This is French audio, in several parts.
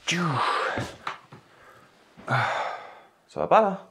Ça va pas là?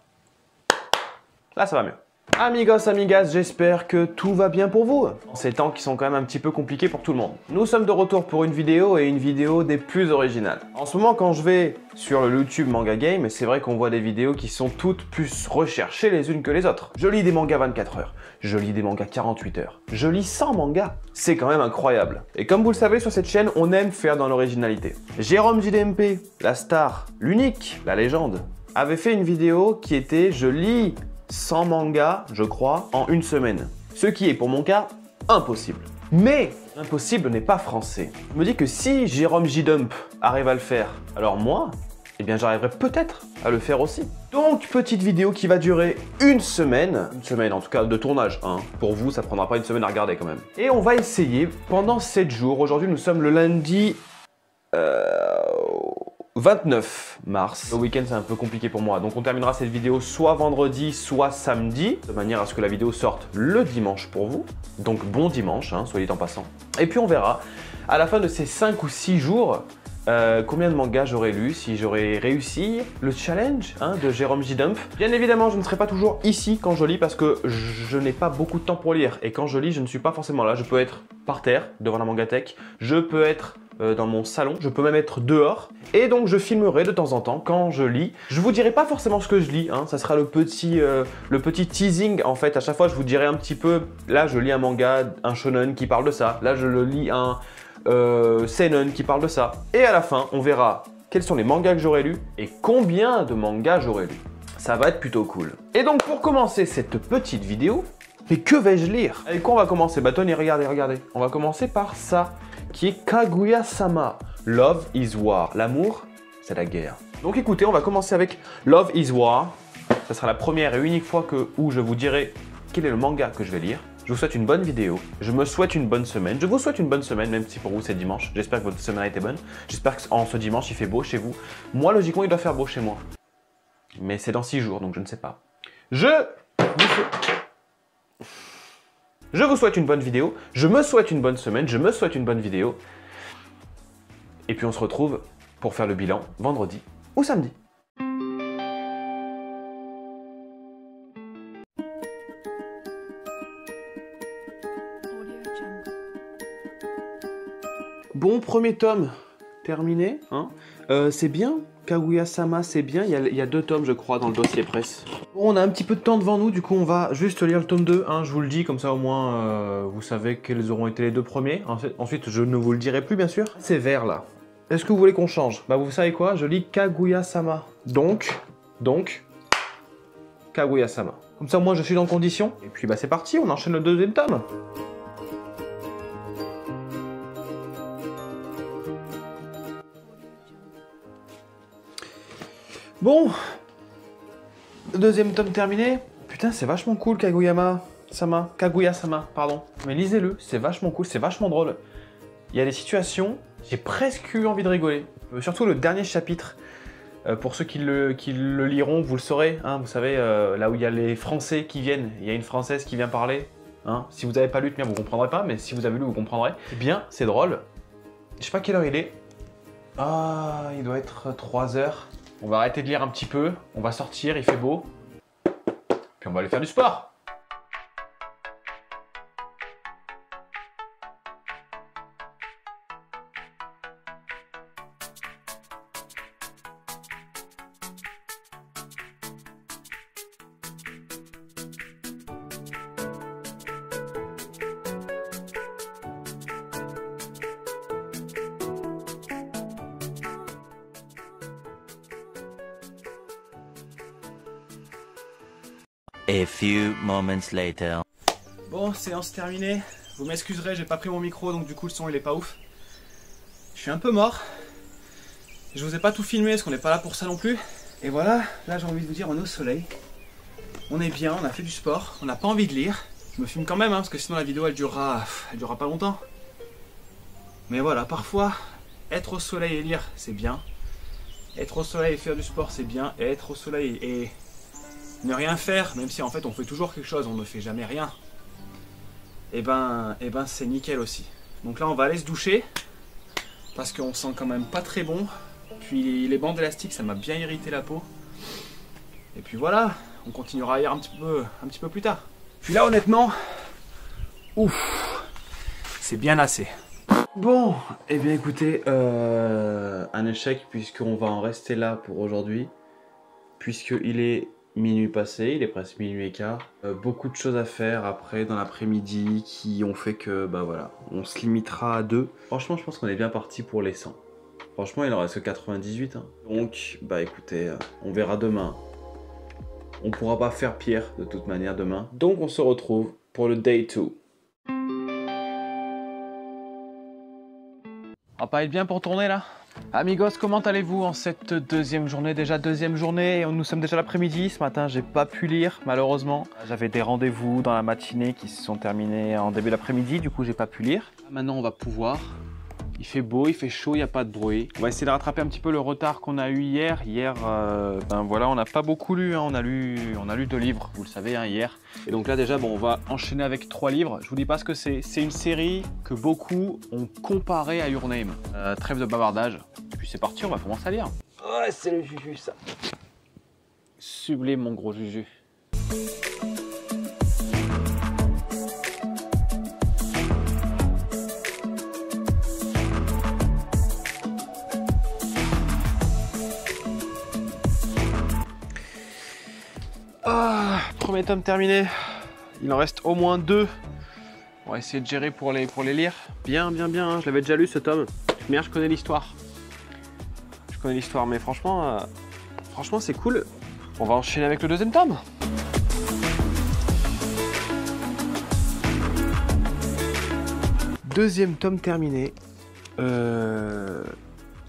Là ça va mieux. Amigos, amigas, j'espère que tout va bien pour vous. Ces temps qui sont quand même un petit peu compliqués pour tout le monde. Nous sommes de retour pour une vidéo et une vidéo des plus originales. En ce moment, quand je vais sur le YouTube Manga Game, c'est vrai qu'on voit des vidéos qui sont toutes plus recherchées les unes que les autres. Je lis des mangas 24 heures, je lis des mangas 48 heures, je lis 100 mangas. C'est quand même incroyable. Et comme vous le savez, sur cette chaîne, on aime faire dans l'originalité. Jérôme JDMP, la star, l'unique, la légende, avait fait une vidéo qui était « Je lis 100 mangas, je crois, en une semaine ». Ce qui est, pour mon cas, impossible. Mais impossible n'est pas français. Je me dis que si Jérôme JDump arrive à le faire, alors moi, eh bien j'arriverai peut-être à le faire aussi. Donc, petite vidéo qui va durer une semaine en tout cas de tournage, hein. Pour vous, ça prendra pas une semaine à regarder quand même. Et on va essayer pendant 7 jours. Aujourd'hui, nous sommes le lundi 29 mars. Le week-end, c'est un peu compliqué pour moi. Donc, on terminera cette vidéo soit vendredi, soit samedi, de manière à ce que la vidéo sorte le dimanche pour vous. Donc, bon dimanche, hein, soit dit en passant. Et puis, on verra à la fin de ces 5 ou 6 jours combien de mangas j'aurais lu, si j'aurais réussi le challenge de Jérôme JDump. Bien évidemment, je ne serai pas toujours ici quand je lis parce que je n'ai pas beaucoup de temps pour lire. Et quand je lis, je ne suis pas forcément là. Je peux être par terre, devant la mangathèque. Je peux être dans mon salon. Je peux même être dehors. Et donc, je filmerai de temps en temps quand je lis. Je vous dirai pas forcément ce que je lis. Hein. Ça sera le petit teasing. En fait, à chaque fois, je vous dirai un petit peu. Là, je lis un manga, un shonen qui parle de ça. Là, je le lis un seinen qui parle de ça. Et à la fin, on verra quels sont les mangas que j'aurais lus et combien de mangas j'aurais lus. Ça va être plutôt cool. Et donc, pour commencer cette petite vidéo, mais que vais-je lire? Avec quoi on va commencer? Bah, Tony, regardez. On va commencer par ça, qui est Kaguya-sama. Love is War. L'amour, c'est la guerre. Donc écoutez, on va commencer avec Love is War. Ça sera la première et unique fois où je vous dirai quel est le manga que je vais lire. Je vous souhaite une bonne vidéo, je me souhaite une bonne semaine, je vous souhaite une bonne semaine, même si pour vous c'est dimanche. J'espère que votre semaine a été bonne, j'espère qu'en ce dimanche il fait beau chez vous. Moi, logiquement, il doit faire beau chez moi. Mais c'est dans 6 jours, donc je ne sais pas. Je vous souhaite une bonne vidéo, je me souhaite une bonne semaine, je me souhaite une bonne vidéo. Et puis on se retrouve pour faire le bilan vendredi ou samedi. Bon, premier tome terminé. Hein. C'est bien, Kaguya-sama, c'est bien. Il y a 2 tomes, je crois, dans le dossier presse. Bon, on a un petit peu de temps devant nous, du coup, on va juste lire le tome 2. Hein, je vous le dis, comme ça, au moins, vous savez quels auront été les 2 premiers. Ensuite, je ne vous le dirai plus, bien sûr. C'est vert, là. Est-ce que vous voulez qu'on change? Bah, vous savez quoi? Je lis Kaguya-sama. Donc, Kaguya-sama. Comme ça, moi, je suis dans condition. Et puis, bah, c'est parti, on enchaîne le 2e tome. Bon, 2e tome terminé. Putain, c'est vachement cool, Kaguya-sama, pardon. Mais lisez-le, c'est vachement cool, c'est vachement drôle. Il y a des situations, j'ai presque eu envie de rigoler. Surtout le dernier chapitre. Pour ceux qui le liront, vous le saurez. Hein, vous savez, là où il y a les Français qui viennent, il y a une Française qui vient parler. Hein. Si vous n'avez pas lu, bien, vous ne comprendrez pas, mais si vous avez lu, vous comprendrez. Eh bien, c'est drôle. Je sais pas quelle heure il est. Ah, il doit être 3 heures. On va arrêter de lire un petit peu, on va sortir, il fait beau, puis on va aller faire du sport. A few moments later. Bon, séance terminée. Vous m'excuserez, j'ai pas pris mon micro, donc du coup le son il est pas ouf. Je suis un peu mort. Je vous ai pas tout filmé, parce qu'on n'est pas là pour ça non plus. Et voilà, là j'ai envie de vous dire, on est au soleil. On est bien, on a fait du sport, on n'a pas envie de lire. Je me filme quand même, hein, parce que sinon la vidéo elle durera pas longtemps. Mais voilà, parfois, être au soleil et lire, c'est bien. Être au soleil et faire du sport, c'est bien. Et être au soleil et ne rien faire, même si en fait on fait toujours quelque chose, on ne fait jamais rien, et ben c'est nickel aussi. Donc là on va aller se doucher, parce qu'on sent quand même pas très bon. Puis les bandes élastiques, ça m'a bien irrité la peau. Et puis voilà, on continuera à lire un petit peu plus tard. Puis là, honnêtement, ouf, c'est bien assez. Bon, eh bien écoutez, un échec puisqu'on va en rester là pour aujourd'hui. Puisqu'il est minuit passé, il est presque minuit et quart. Beaucoup de choses à faire après dans l'après-midi qui ont fait que, bah voilà, on se limitera à 2. Franchement, je pense qu'on est bien parti pour les 100. Franchement, il en reste que 98. Hein. Donc, bah écoutez, on verra demain. On pourra pas faire pire de toute manière demain. Donc on se retrouve pour le day 2. On va pas être bien pour tourner là? Amigos, comment allez-vous en cette deuxième journée? Déjà deuxième journée, et nous sommes déjà l'après-midi. Ce matin, j'ai pas pu lire malheureusement. J'avais des rendez-vous dans la matinée qui se sont terminés en début d'après-midi, du coup j'ai pas pu lire. Maintenant on va pouvoir. Il fait beau, il fait chaud, il n'y a pas de bruit. On va essayer de rattraper un petit peu le retard qu'on a eu hier. Hier, ben voilà, on n'a pas beaucoup lu, hein. On a lu 2 livres, vous le savez, hein, hier. Et donc là déjà, bon, on va enchaîner avec 3 livres. Je vous dis pas ce que c'est. C'est une série que beaucoup ont comparé à Your Name. Trêve de bavardage. Et puis c'est parti, on va commencer à lire. Ouais, c'est le Juju ça. Sublime mon gros Juju. Ah, premier tome terminé. Il en reste au moins 2. On va essayer de gérer pour les lire. Bien, hein. Je l'avais déjà lu ce tome. Mais je connais l'histoire. Je connais l'histoire, mais franchement, c'est cool. On va enchaîner avec le deuxième tome. Deuxième tome terminé.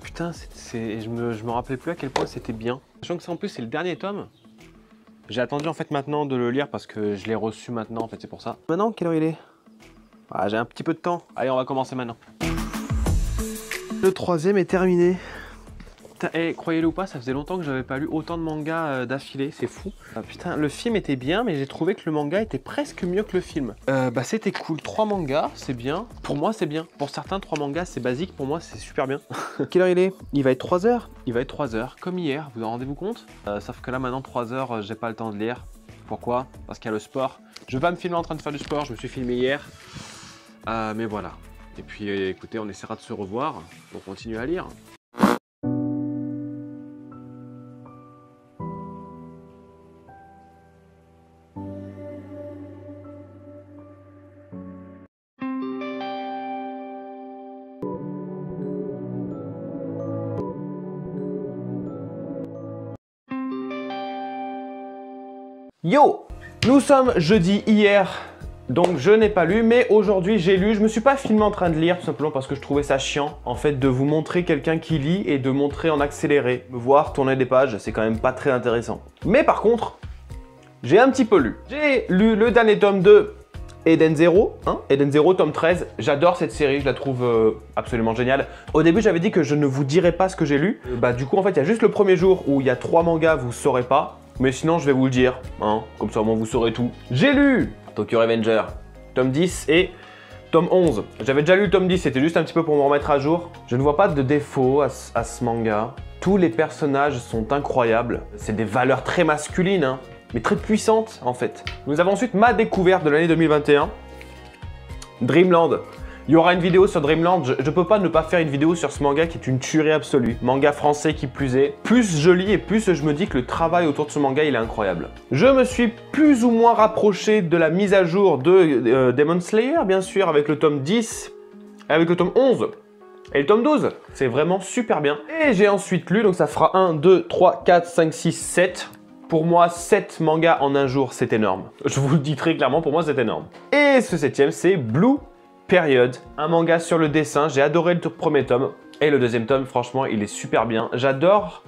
Putain, je me rappelais plus à quel point c'était bien. Sachant que ça en plus c'est le dernier tome. J'ai attendu en fait maintenant de le lire parce que je l'ai reçu maintenant en fait, c'est pour ça. Maintenant, quelle heure il est? Ah, j'ai un petit peu de temps. Allez, on va commencer maintenant. Le troisième est terminé. Putain, croyez-le ou pas, ça faisait longtemps que j'avais pas lu autant de mangas d'affilée, c'est fou. Putain, le film était bien, mais j'ai trouvé que le manga était presque mieux que le film. Bah c'était cool, 3 mangas, c'est bien. Pour moi, c'est bien. Pour certains, 3 mangas, c'est basique. Pour moi, c'est super bien. Quelle heure il est? Il va être 3 heures. Il va être 3 heures, comme hier, vous en rendez-vous compte? Sauf que là, maintenant, 3 heures, j'ai pas le temps de lire. Pourquoi? Parce qu'il y a le sport. Je vais pas me filmer en train de faire du sport, je me suis filmé hier. Mais voilà. Et puis, écoutez, on essaiera de se revoir pour continuer à lire. Yo! Nous sommes jeudi hier, donc je n'ai pas lu, mais aujourd'hui j'ai lu. Je me suis pas filmé en train de lire, tout simplement parce que je trouvais ça chiant, en fait, de vous montrer quelqu'un qui lit et de montrer en accéléré. Me voir tourner des pages, c'est quand même pas très intéressant. Mais par contre, j'ai un petit peu lu. J'ai lu le dernier tome de Eden Zero, hein, Eden Zero, tome 13. J'adore cette série, je la trouve absolument géniale. Au début, j'avais dit que je ne vous dirais pas ce que j'ai lu. Du coup, en fait, il y a juste le premier jour où il y a 3 mangas, vous saurez pas. Mais sinon, je vais vous le dire, hein, comme ça au moins vous saurez tout. J'ai lu Tokyo Revenger, tome 10 et tome 11. J'avais déjà lu le tome 10, c'était juste un petit peu pour me remettre à jour. Je ne vois pas de défaut à ce manga. Tous les personnages sont incroyables. C'est des valeurs très masculines, hein, mais très puissantes en fait. Nous avons ensuite ma découverte de l'année 2021, Dreamland. Il y aura une vidéo sur Dreamland, je peux pas ne pas faire une vidéo sur ce manga qui est une tuerie absolue. Manga français qui plus est. Plus je lis et plus je me dis que le travail autour de ce manga, il est incroyable. Je me suis plus ou moins rapproché de la mise à jour de Demon Slayer, bien sûr, avec le tome 10, avec le tome 11 et le tome 12. C'est vraiment super bien. Et j'ai ensuite lu, donc ça fera 1, 2, 3, 4, 5, 6, 7. Pour moi, 7 mangas en un jour, c'est énorme. Je vous le dis très clairement, pour moi, c'est énorme. Et ce 7e, c'est Blue Period, un manga sur le dessin. J'ai adoré le premier tome. Et le deuxième tome, franchement, il est super bien. J'adore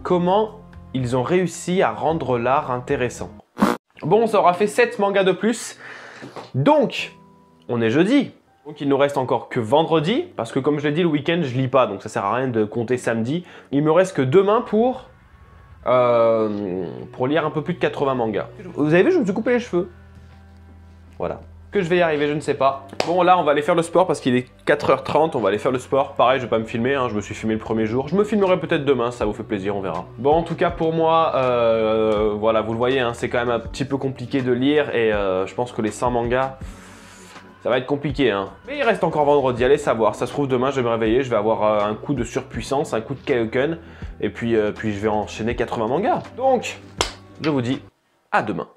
comment ils ont réussi à rendre l'art intéressant. Bon, ça aura fait 7 mangas de plus. Donc, on est jeudi. Donc, il nous reste encore que vendredi. Parce que comme je l'ai dit, le week-end, je lis pas. Donc, ça sert à rien de compter samedi. Il me reste que demain pour lire un peu plus de 80 mangas. Vous avez vu, je me suis coupé les cheveux. Voilà. que je vais y arriver, je ne sais pas. Bon, là, on va aller faire le sport parce qu'il est 4h30. On va aller faire le sport. Pareil, je vais pas me filmer, hein, je me suis filmé le premier jour. Je me filmerai peut-être demain, ça vous fait plaisir, on verra. Bon, en tout cas, pour moi, voilà, vous le voyez, hein, c'est quand même un petit peu compliqué de lire et je pense que les 100 mangas, ça va être compliqué, hein. Mais il reste encore vendredi, allez savoir. Ça se trouve, demain, je vais me réveiller, je vais avoir un coup de surpuissance, un coup de Kaioken. Et puis je vais enchaîner 80 mangas. Donc, je vous dis à demain.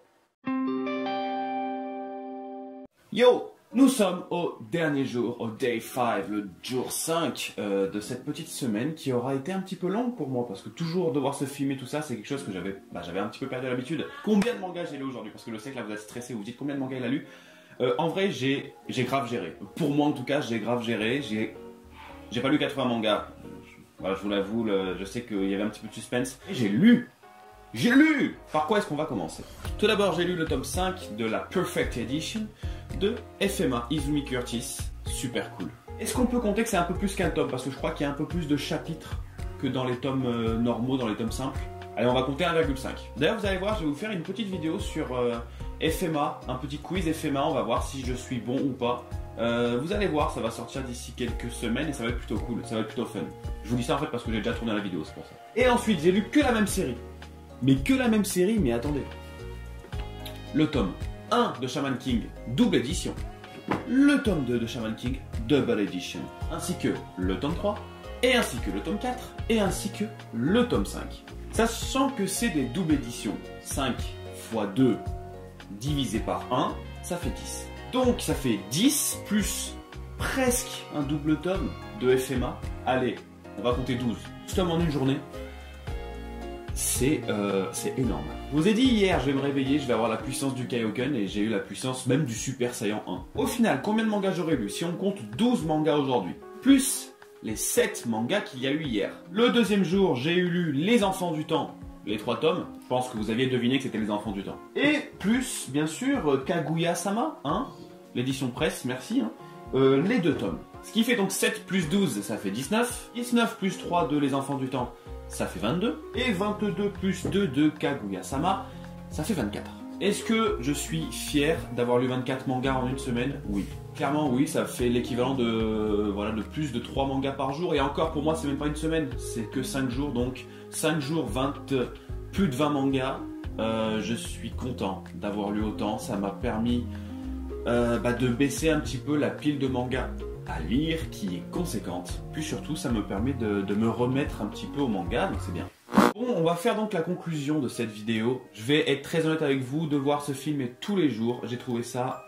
Yo, nous sommes au dernier jour, au day 5, le jour 5 de cette petite semaine qui aura été un petit peu longue pour moi. Parce que toujours devoir se filmer, tout ça, c'est quelque chose que j'avais un petit peu perdu l'habitude. Combien de mangas j'ai lu aujourd'hui? Parce que je sais que là, vous êtes stressé, vous vous dites combien de mangas il a lu. En vrai, j'ai grave géré. Pour moi, en tout cas, j'ai grave géré. J'ai pas lu 80 mangas. Voilà, je vous l'avoue, je sais qu'il y avait un petit peu de suspense. Et j'ai lu. Par quoi est-ce qu'on va commencer? Tout d'abord, j'ai lu le tome 5 de la Perfect Edition de FMA, Izumi Curtis. Super cool. Est-ce qu'on peut compter que c'est un peu plus qu'un tome? Parce que je crois qu'il y a un peu plus de chapitres que dans les tomes normaux, dans les tomes simples. Allez, on va compter 1,5. D'ailleurs, vous allez voir, je vais vous faire une petite vidéo sur FMA, un petit quiz FMA, on va voir si je suis bon ou pas. Vous allez voir, ça va sortir d'ici quelques semaines et ça va être plutôt cool, ça va être plutôt fun. Je vous dis ça en fait parce que j'ai déjà tourné la vidéo, c'est pour ça. Et ensuite, j'ai lu que la même série. Mais attendez. Le tome 1 de Shaman King, double édition. Le tome 2 de Shaman King, double edition. Ainsi que le tome 3, et ainsi que le tome 4, et ainsi que le tome 5. Sachant que c'est des doubles éditions, 5 x 2 divisé par 1, ça fait 10. Donc ça fait 10 plus presque un double tome de FMA. Allez, on va compter 12. Ce tome en une journée, c'est énorme. Je vous ai dit hier, je vais me réveiller, je vais avoir la puissance du Kaioken et j'ai eu la puissance même du Super Saiyan 1. Au final, combien de mangas j'aurais lu si on compte 12 mangas aujourd'hui? Plus les 7 mangas qu'il y a eu hier. Le deuxième jour, j'ai lu Les Enfants du Temps, les 3 tomes. Je pense que vous aviez deviné que c'était Les Enfants du Temps. Et plus, bien sûr, Kaguya-sama, hein, l'édition presse, merci, hein, les 2 tomes. Ce qui fait donc 7 plus 12, ça fait 19. 19 plus 3 de Les Enfants du Temps, ça fait 22. Et 22 plus 2 de Kaguya-sama, ça fait 24. Est-ce que je suis fier d'avoir lu 24 mangas en une semaine? Oui. Clairement oui, ça fait l'équivalent de, voilà, de plus de 3 mangas par jour. Et encore, pour moi, c'est même pas une semaine, c'est que 5 jours. Donc 5 jours, plus de 20 mangas. Je suis content d'avoir lu autant. Ça m'a permis de baisser un petit peu la pile de mangas à lire qui est conséquente. Puis surtout, ça me permet de me remettre un petit peu au manga, donc c'est bien. Bon, on va faire donc la conclusion de cette vidéo. Je vais être très honnête avec vous, devoir se filmer tous les jours, j'ai trouvé ça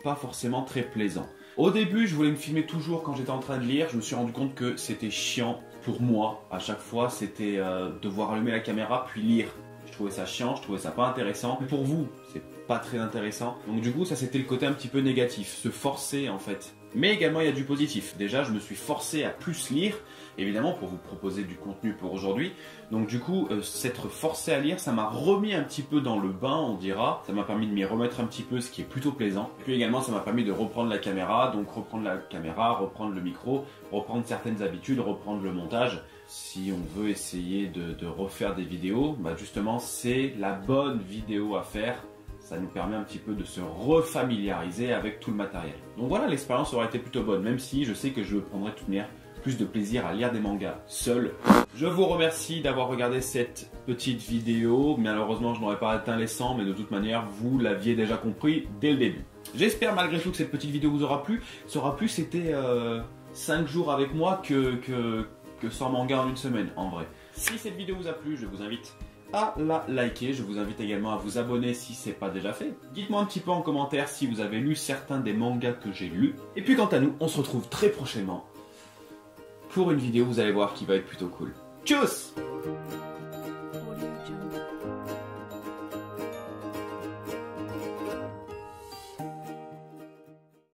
pas forcément très plaisant. Au début, je voulais me filmer toujours quand j'étais en train de lire, je me suis rendu compte que c'était chiant pour moi. À chaque fois, c'était devoir allumer la caméra puis lire. Je trouvais ça chiant, je trouvais ça pas intéressant. Pour vous, c'est pas très intéressant. Donc du coup, ça c'était le côté un petit peu négatif, se forcer en fait. Mais également, il y a du positif. Déjà, je me suis forcé à plus lire, évidemment, pour vous proposer du contenu pour aujourd'hui. Donc du coup, s'être forcé à lire, ça m'a remis un petit peu dans le bain, on dira. Ça m'a permis de m'y remettre un petit peu, ce qui est plutôt plaisant. Et puis également, ça m'a permis de reprendre la caméra. Donc reprendre la caméra, reprendre le micro, reprendre certaines habitudes, reprendre le montage. Si on veut essayer de refaire des vidéos, justement, c'est la bonne vidéo à faire. Ça nous permet un petit peu de se refamiliariser avec tout le matériel. Donc voilà, l'expérience aura été plutôt bonne, même si je sais que je prendrai de toute manière plus de plaisir à lire des mangas seul. Je vous remercie d'avoir regardé cette petite vidéo. Malheureusement, je n'aurais pas atteint les 100, mais de toute manière, vous l'aviez déjà compris dès le début. J'espère malgré tout que cette petite vidéo vous aura plu. Ça aura plu, c'était 5 jours avec moi que 100 mangas en une semaine, en vrai. Si cette vidéo vous a plu, je vous invite à la liker. Je vous invite également à vous abonner si ce n'est pas déjà fait. Dites-moi un petit peu en commentaire si vous avez lu certains des mangas que j'ai lus. Et puis quant à nous, on se retrouve très prochainement pour une vidéo, vous allez voir, qui va être plutôt cool. Tchuss!